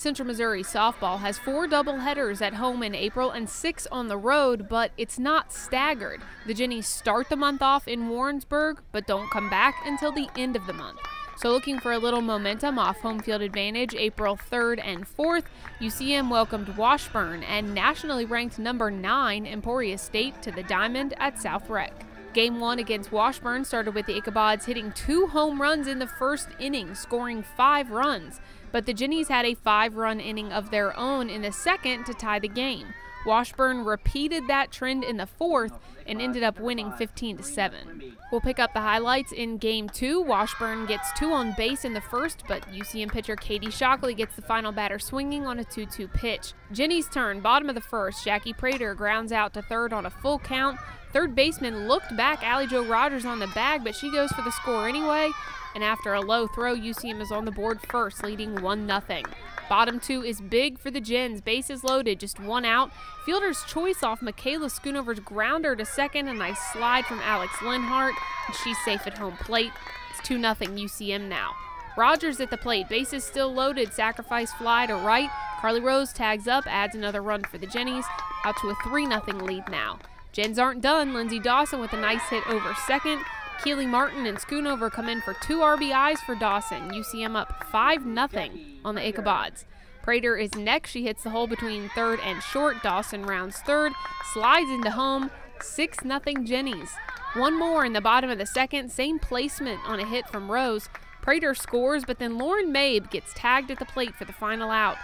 Central Missouri Softball has 4 doubleheaders at home in April and 6 on the road, but it's not staggered. The Jennies start the month off in Warrensburg, but don't come back until the end of the month. So looking for a little momentum off home field advantage, April 3rd and 4th, UCM welcomed Washburn and nationally ranked number 9 Emporia State to the Diamond at South Rec. Game 1 against Washburn started with the Ichbods hitting 2 home runs in the first inning, scoring 5 runs. But the Jennies had a 5-run inning of their own in the second to tie the game. Washburn repeated that trend in the 4th and ended up winning 15-7. We'll pick up the highlights in Game 2. Washburn gets 2 on base in the first, but UCM pitcher Katie Shockley gets the final batter swinging on a 2-2 pitch. Jennies' turn, bottom of the first. Jackie Prater grounds out to third on a full count. Third baseman looked back Allie Jo Rogers on the bag, but she goes for the score anyway. And after a low throw, UCM is on the board first, leading 1-0. Bottom 2 is big for the Gens. Bases loaded, just 1 out. Fielder's choice off Michaela Schoonover's grounder to second. A nice slide from Alex Linhart, and she's safe at home plate. It's 2-0 UCM now. Rogers at the plate, bases still loaded, sacrifice fly to right. Carly Rose tags up, adds another run for the Jennies, out to a 3-0 lead now. Gens aren't done. Lindsey Dawson with a nice hit over second. Keely Martin and Schoonover come in for 2 RBIs for Dawson. UCM up 5-0 on the Ichbods. Prater is next. She hits the hole between third and short. Dawson rounds third, slides into home. 6-0 Jennies. One more in the bottom of the second. Same placement on a hit from Rose. Prater scores, but then Lauren Mabe gets tagged at the plate for the final out.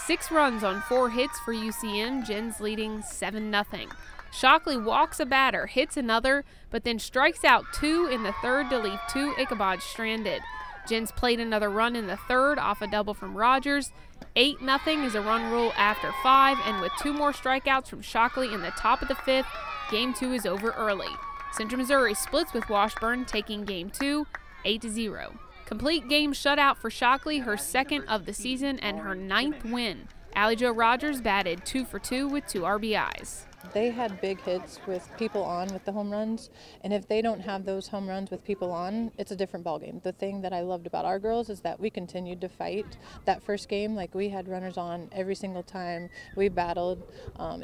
6 runs on 4 hits for UCM. Gens leading 7-0. Shockley walks a batter, hits another, but then strikes out 2 in the third to leave 2 Ichbods stranded. Gens played another run in the third off a double from Rogers. 8-0 is a run rule after 5, and with 2 more strikeouts from Shockley in the top of the 5th, Game 2 is over early. Central Missouri splits with Washburn, taking Game 2 8-0. Complete game shutout for Shockley, her 2nd of the season and her 9th win. Allie Jo Rogers batted 2 for 2 with 2 RBIs. They had big hits with people on with the home runs, and if they don't have those home runs with people on, it's a different ballgame. The thing that I loved about our girls is that we continued to fight. That first game, like, we had runners on every single time. We battled.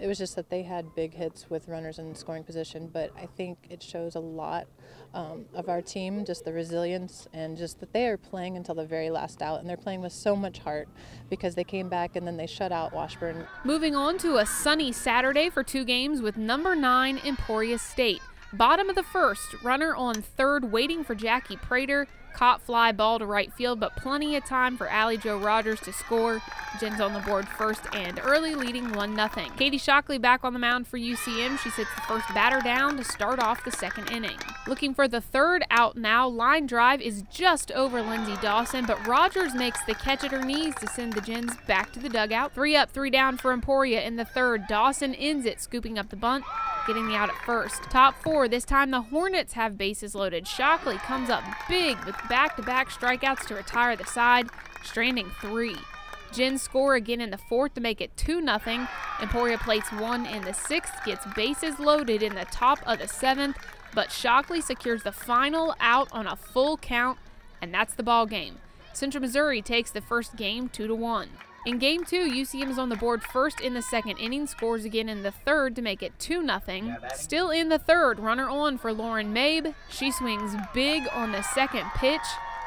It was just that they had big hits with runners in scoring position, but I think it shows a lot of our team, just the resilience and just that they are playing until the very last out, and they're playing with so much heart because they came back and then they shut out Washburn. Moving on to a sunny Saturday for 2 games with number 9 Emporia State. Bottom of the first, runner on third waiting for Jackie Prater. Caught fly ball to right field, but plenty of time for Allie Jo Rogers to score. Gens on the board first and early, leading 1-0. Katie Shockley back on the mound for UCM. She sits the first batter down to start off the 2nd inning. Looking for the 3rd out now. Line drive is just over Lindsey Dawson, but Rogers makes the catch at her knees to send the Gens back to the dugout. 3 up, 3 down for Emporia in the 3rd. Dawson ends it, scooping up the bunt, getting the out at first. Top 4, this time the Hornets have bases loaded. Shockley comes up big with back-to-back strikeouts to retire the side, stranding 3. Gens score again in the 4th to make it 2-0. Emporia plates 1 in the 6th, gets bases loaded in the top of the 7th, but Shockley secures the final out on a full count, and that's the ball game. Central Missouri takes the first game 2-1. In Game 2, UCM is on the board first in the 2nd inning, scores again in the 3rd to make it 2-0. Still in the 3rd, runner on for Lauren Mabe. She swings big on the 2nd pitch,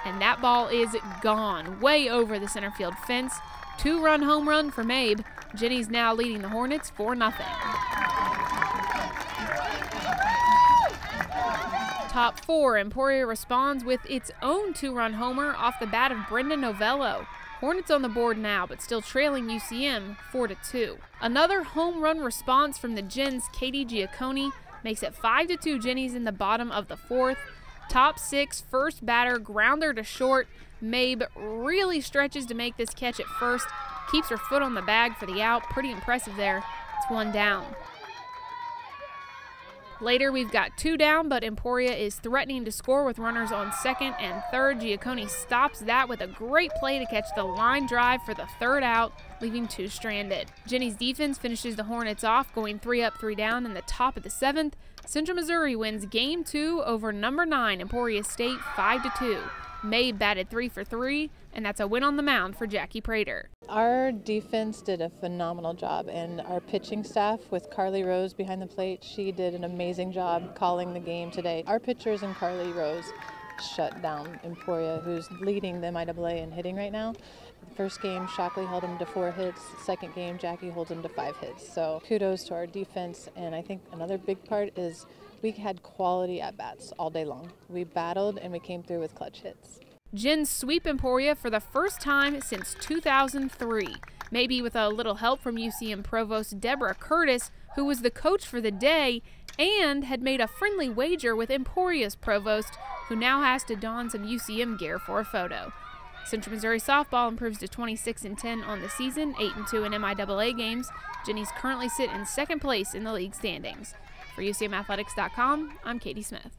and that ball is gone, way over the center field fence. 2-run home run for Mabe. Jennies now leading the Hornets 4-0. Top 4, Emporia responds with its own 2-run homer off the bat of Brenda Novello. Hornets on the board now, but still trailing UCM 4-2. Another home run response from the Gens' Katie Giacconi makes it 5-2 Jennies in the bottom of the 4th. Top 6, first batter, grounder to short. Mabe really stretches to make this catch at first. Keeps her foot on the bag for the out. Pretty impressive there. It's 1 down. Later, we've got 2 down, but Emporia is threatening to score with runners on 2nd and 3rd. Giacconi stops that with a great play to catch the line drive for the 3rd out, leaving 2 stranded. Jennies' defense finishes the Hornets off, going 3 up, 3 down in the top of the 7th. Central Missouri wins Game 2 over number 9 Emporia State 5-2. Mabe batted 3 for 3, and that's a win on the mound for Jackie Prater. Our defense did a phenomenal job, and our pitching staff with Carly Rose behind the plate, she did an amazing job calling the game today. Our pitchers and Carly Rose shut down Emporia, who's leading the MIAA in hitting right now. The first game, Shockley held him to 4 hits. Second game, Jackie holds him to 5 hits. So kudos to our defense, and I think another big part is we had quality at-bats all day long. We battled, and we came through with clutch hits. Gins sweep Emporia for the first time since 2003, maybe with a little help from UCM Provost Deborah Curtis, who was the coach for the day and had made a friendly wager with Emporia's Provost, who now has to don some UCM gear for a photo. Central Missouri softball improves to 26-10 on the season, 8-2 in MIAA games. Jennies currently sit in second place in the league standings. For UCMathletics.com, I'm Katie Smith.